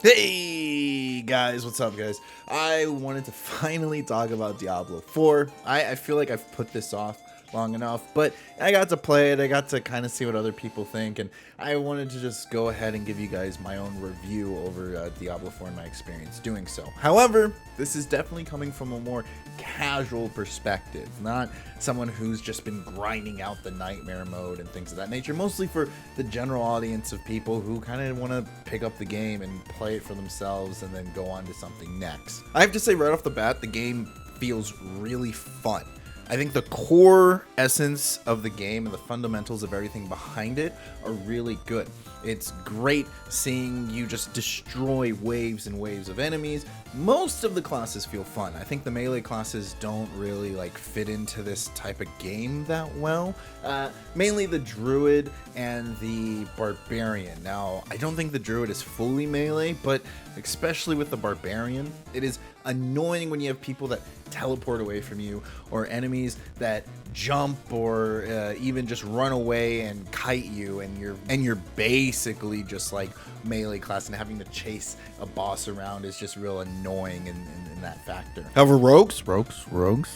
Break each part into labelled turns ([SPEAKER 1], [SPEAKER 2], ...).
[SPEAKER 1] Hey guys, what's up guys? I wanted to finally talk about Diablo 4. I feel like I've put this off long enough, but I got to play it, I got to kind of see what other people think, and I wanted to just go ahead and give you guys my own review over Diablo 4 and my experience doing so. However, this is definitely coming from a more casual perspective, not someone who's just been grinding out the nightmare mode and things of that nature, mostly for the general audience of people who kind of want to pick up the game and play it for themselves and then go on to something next. I have to say right off the bat, the game feels really fun. I think the core essence of the game and the fundamentals of everything behind it are really good. It's great seeing you just destroy waves and waves of enemies. Most of the classes feel fun. I think the melee classes don't really fit into this type of game that well. Mainly the druid and the barbarian. Now, I don't think the druid is fully melee, but especially with the barbarian, it is annoying when you have people that teleport away from you, or enemies that jump, or even just run away and kite you, and you're basically just like melee class, and having to chase a boss around is just real annoying in that factor. However, rogues,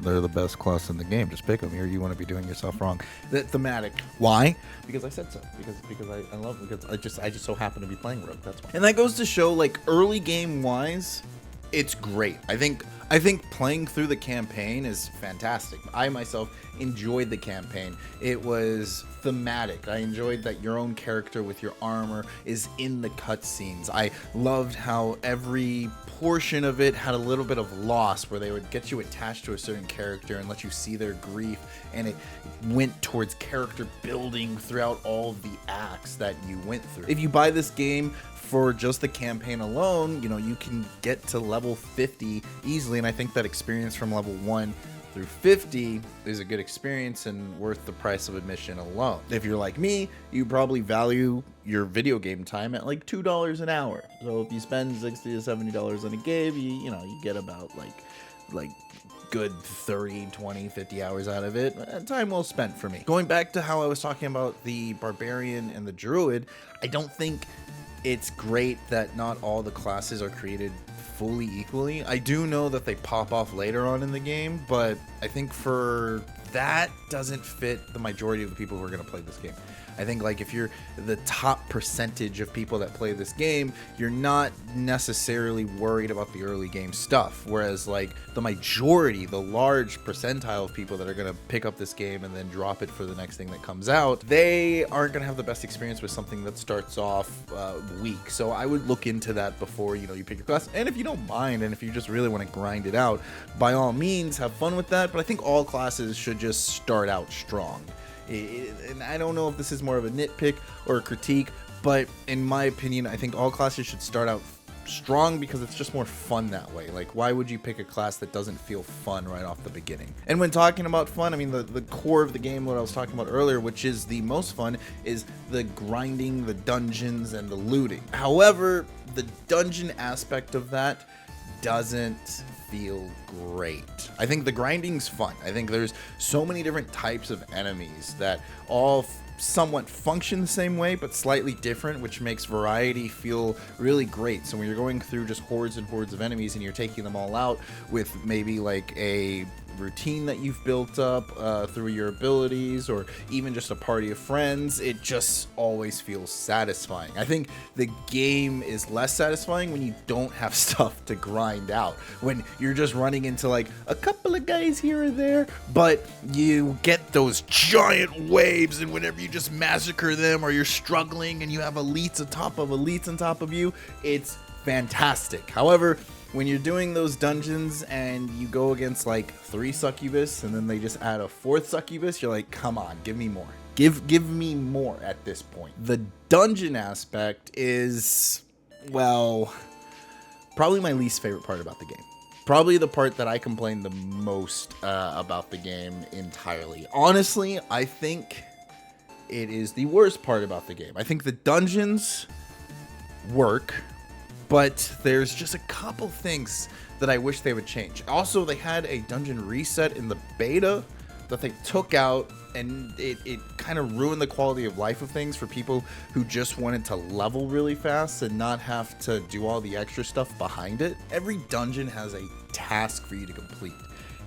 [SPEAKER 1] they're the best class in the game. Just pick them. Here, you want to be doing yourself wrong. The thematic. Why? Because I said so. Because I love it. Because I just so happen to be playing rogue. That's why. And that goes to show, early game wise, it's great. I think playing through the campaign is fantastic. I myself enjoyed the campaign. It was thematic. I enjoyed that your own character with your armor is in the cutscenes. I loved how every portion of it had a little bit of loss, where they would get you attached to a certain character and let you see their grief, and it went towards character building throughout all of the acts that you went through. If you buy this game for just the campaign alone, you can get to level 50 easily, and I think that experience from level 1 through 50 is a good experience and worth the price of admission alone. If you're like me, you probably value your video game time at $2 an hour. So if you spend $60 to $70 on a game, you get about like good 30, 20, 50 hours out of it. Time well spent for me. Going back to how I was talking about the barbarian and the druid, I don't think it's great that not all the classes are created fully equally. I do know that they pop off later on in the game, but I think for that doesn't fit the majority of the people who are going to play this game. I think if you're the top percentage of people that play this game, you're not necessarily worried about the early game stuff. Whereas the majority, the large percentile of people that are going to pick up this game and then drop it for the next thing that comes out, they aren't going to have the best experience with something that starts off weak. So I would look into that before you pick your class. And if you don't mind, and if you just really want to grind it out, by all means have fun with that. But I think all classes should just start out strong. And I don't know if this is more of a nitpick or a critique, but in my opinion, I think all classes should start out strong because it's just more fun that way. Why would you pick a class that doesn't feel fun right off the beginning? And when talking about fun, I mean the core of the game, what I was talking about earlier, which is the most fun, is the grinding, the dungeons, and the looting. However, the dungeon aspect of that doesn't feel great. I think the grinding's fun. I think there's so many different types of enemies that all somewhat function the same way but slightly different, which makes variety feel really great. So when you're going through just hordes and hordes of enemies and you're taking them all out with maybe a routine that you've built up through your abilities, or even just a party of friends, it just always feels satisfying. I think the game is less satisfying when you don't have stuff to grind out, when you're just running into a couple of guys here or there, but you get those giant waves, and whenever you just massacre them, or you're struggling and you have elites on top of you, it's fantastic. However, when you're doing those dungeons and you go against 3 succubus and then they just add a 4th succubus, you're like, come on, give me more. Give me more at this point. The dungeon aspect is, well, probably my least favorite part about the game. Probably the part that I complain the most about the game entirely. Honestly, I think it is the worst part about the game. I think the dungeons work, but there's just a couple things that I wish they would change. Also, they had a dungeon reset in the beta that they took out, and it kind of ruined the quality of life of things for people who just wanted to level really fast and not have to do all the extra stuff behind it. Every dungeon has a task for you to complete.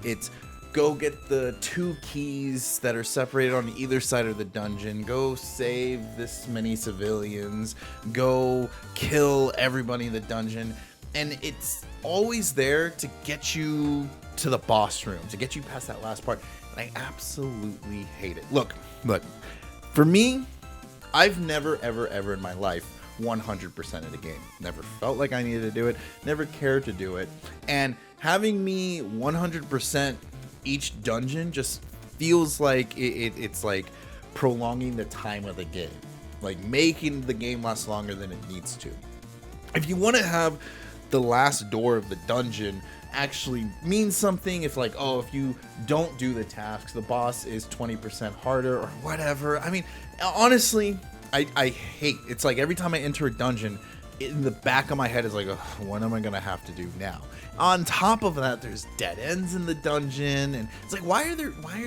[SPEAKER 1] It's go get the 2 keys that are separated on either side of the dungeon, go save this many civilians, go kill everybody in the dungeon, and it's always there to get you to the boss room, to get you past that last part. And I absolutely hate it. Look, for me, I've never ever in my life 100% of the game. Never felt like I needed to do it, never cared to do it, and having me 100% each dungeon just feels like it's like prolonging the time of the game, like making the game last longer than it needs to. If you want to have the last door of the dungeon actually mean something, if like, oh, if you don't do the tasks, the boss is 20% harder or whatever. I mean, honestly, I hate, it's like every time I enter a dungeon, in the back of my head is like, oh, what am I gonna have to do now? On top of that, there's dead ends in the dungeon, and it's like, why are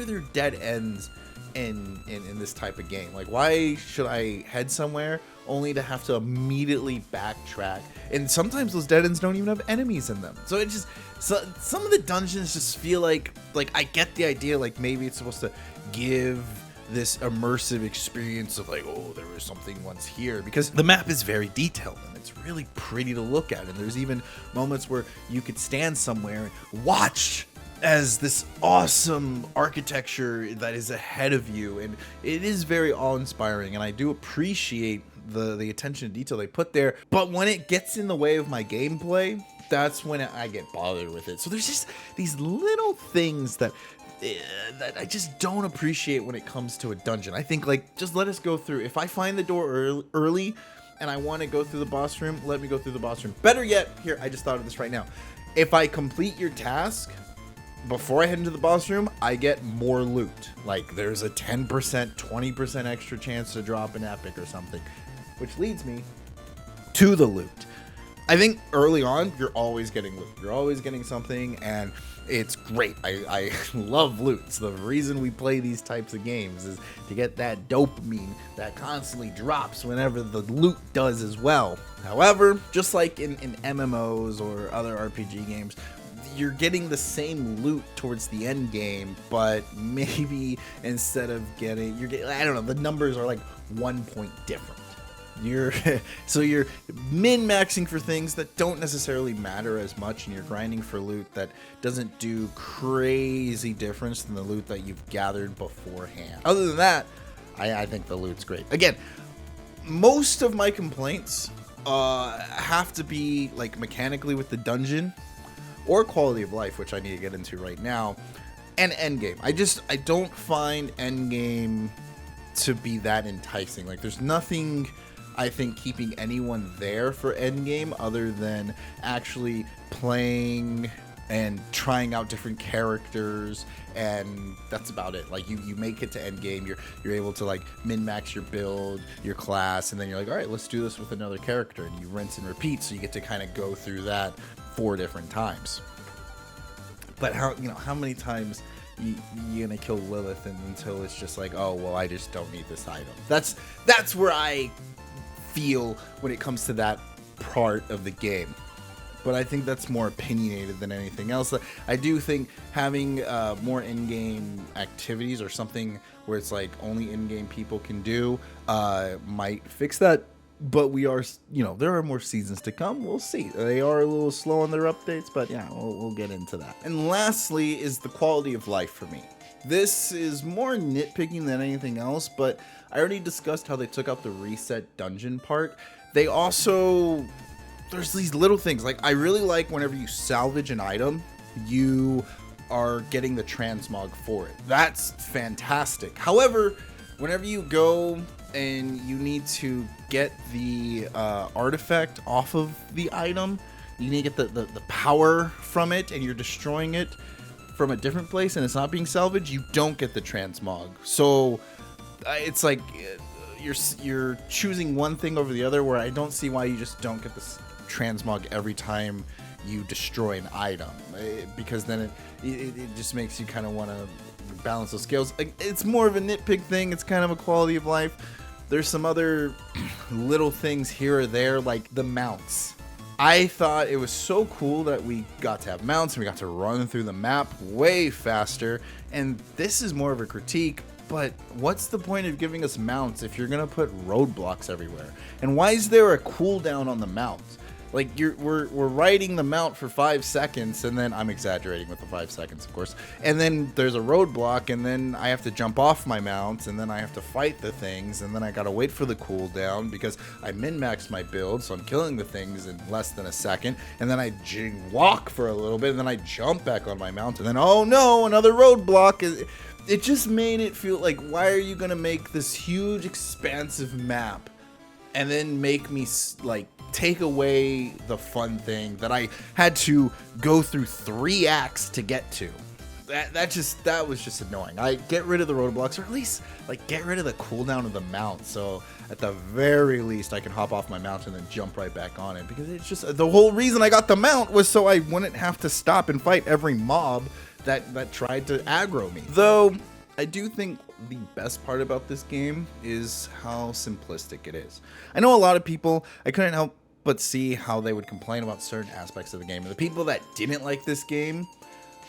[SPEAKER 1] there dead ends in this type of game? Like, why should I head somewhere only to have to immediately backtrack? And sometimes those dead ends don't even have enemies in them. So it just, some of the dungeons just feel like I get the idea, like maybe it's supposed to give this immersive experience of like, oh, there was something once here, because the map is very detailed and it's really pretty to look at, and there's even moments where you could stand somewhere and watch as this awesome architecture that is ahead of you, and it is very awe-inspiring, and I do appreciate the attention to detail they put there. But when it gets in the way of my gameplay, that's when I get bothered with it. So there's just these little things that I just don't appreciate when it comes to a dungeon. I think, like, just let us go through. If I find the door early and I want to go through the boss room, let me go through the boss room. Better yet, here, I just thought of this right now. If I complete your task before I head into the boss room, I get more loot. Like, there's a 10%, 20% extra chance to drop an epic or something, which leads me to the loot. I think early on, you're always getting loot. You're always getting something, and it's great. I love loot. It's the reason we play these types of games, is to get that dopamine that constantly drops whenever the loot does as well. However, just like in MMOs or other RPG games, you're getting the same loot towards the end game, but maybe instead of getting, you're getting, I don't know, the numbers are like 1 point different. So you're min-maxing for things that don't necessarily matter as much, and you're grinding for loot that doesn't do crazy difference than the loot that you've gathered beforehand. Other than that, I think the loot's great. Again, most of my complaints have to be like mechanically with the dungeon or quality of life, which I need to get into right now, and endgame. I don't find endgame to be that enticing. Like, there's nothing, I think, keeping anyone there for endgame other than actually playing and trying out different characters, and that's about it. Like, you make it to endgame, you're able to like min-max your build, your class, and then you're like, all right, let's do this with another character, and you rinse and repeat, so you get to kind of go through that 4 different times. But how many times you're gonna kill Lilith until it's just like, oh well, I just don't need this item. That's where I feel when it comes to that part of the game. But I think that's more opinionated than anything else. I do think having more in-game activities or something where it's like only in-game people can do might fix that. But we are, there are more seasons to come. We'll see. They are a little slow on their updates, but yeah, we'll get into that. And lastly is the quality of life for me. This is more nitpicking than anything else, but I already discussed how they took out the reset dungeon part. They also, there's these little things. Like, I really like whenever you salvage an item, you are getting the transmog for it. That's fantastic. However, whenever you go and you need to get the artifact off of the item, you need to get the power from it, and you're destroying it from a different place and it's not being salvaged, you don't get the transmog. So it's like you're choosing one thing over the other, where I don't see why you just don't get this transmog every time you destroy an item, because then it just makes you kind of want to balance those scales. It's more of a nitpick thing. It's kind of a quality of life. There's some other little things here or there, like the mounts. I thought it was so cool that we got to have mounts and we got to run through the map way faster. And this is more of a critique, but what's the point of giving us mounts if you're gonna put roadblocks everywhere? And why is there a cooldown on the mounts? Like we're riding the mount for 5 seconds, and then I'm exaggerating with the 5 seconds, of course. And then there's a roadblock, and then I have to jump off my mount, and then I have to fight the things, and then I gotta wait for the cooldown because I min-maxed my build, so I'm killing the things in less than a second. And then I walk for a little bit, and then I jump back on my mount, and then oh no, another roadblock. It just made it feel like, why are you gonna make this huge, expansive map and then make me like take away the fun thing that I had to go through 3 acts to get to? That was just annoying. I get rid of the roadblocks, or at least like get rid of the cooldown of the mount, so at the very least I can hop off my mount and then jump right back on it, because it's just the whole reason I got the mount was so I wouldn't have to stop and fight every mob that tried to aggro me. Though I do think the best part about this game is how simplistic it is. I know a lot of people, I couldn't help but see how they would complain about certain aspects of the game. And the people that didn't like this game,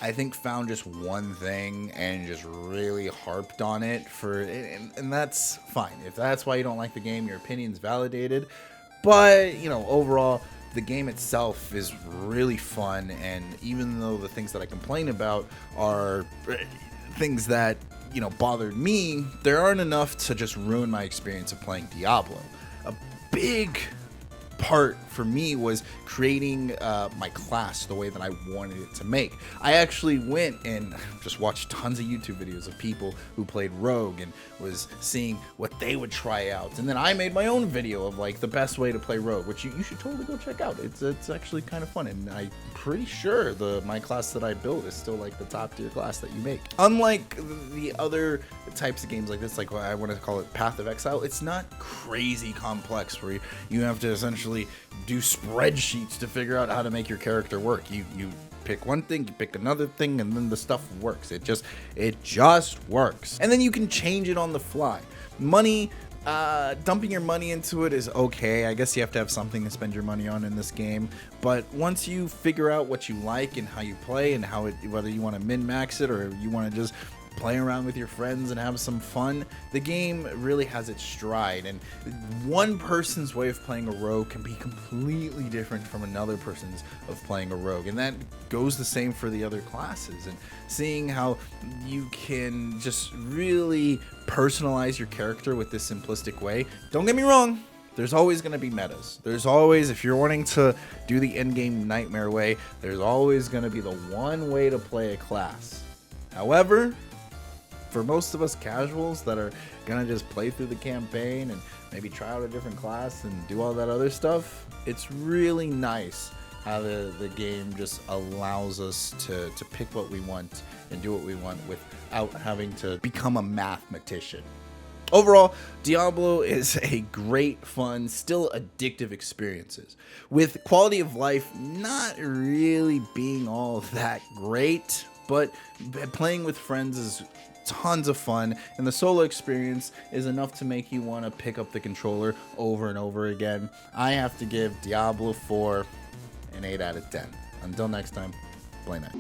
[SPEAKER 1] I think found just one thing and just really harped on it and that's fine. If that's why you don't like the game, your opinion's validated. But, you know, overall, the game itself is really fun, and even though the things that I complain about are things that, you know, bothered me, there aren't enough to just ruin my experience of playing Diablo. A big part for me was creating my class the way that I wanted it to make. I actually went and just watched tons of YouTube videos of people who played Rogue and was seeing what they would try out, and then I made my own video of like the best way to play Rogue, which you should totally go check out. It's actually kind of fun, and I'm pretty sure my class that I built is still like the top tier class that you make. Unlike the other types of games like this, like I want to call it Path of Exile, it's not crazy complex where you have to essentially do spreadsheets to figure out how to make your character work. You pick one thing, you pick another thing, and then the stuff works. It just works. And then you can change it on the fly. Money, dumping your money into it is okay. I guess you have to have something to spend your money on in this game. But once you figure out what you like and how you play and whether you want to min-max it or you want to just play around with your friends and have some fun, the game really has its stride. And one person's way of playing a rogue can be completely different from another person's of playing a rogue, and that goes the same for the other classes. And seeing how you can just really personalize your character with this simplistic way. Don't get me wrong, there's always going to be metas. There's always, if you're wanting to do the endgame nightmare way, there's always going to be the one way to play a class. However, for most of us casuals that are gonna just play through the campaign and maybe try out a different class and do all that other stuff, it's really nice how the game just allows us to pick what we want and do what we want without having to become a mathematician. Overall, Diablo is a great, fun, still addictive experiences, with quality of life not really being all that great, but playing with friends is tons of fun, and the solo experience is enough to make you want to pick up the controller over and over again. I have to give Diablo 4 an 8 out of 10. Until next time, play night.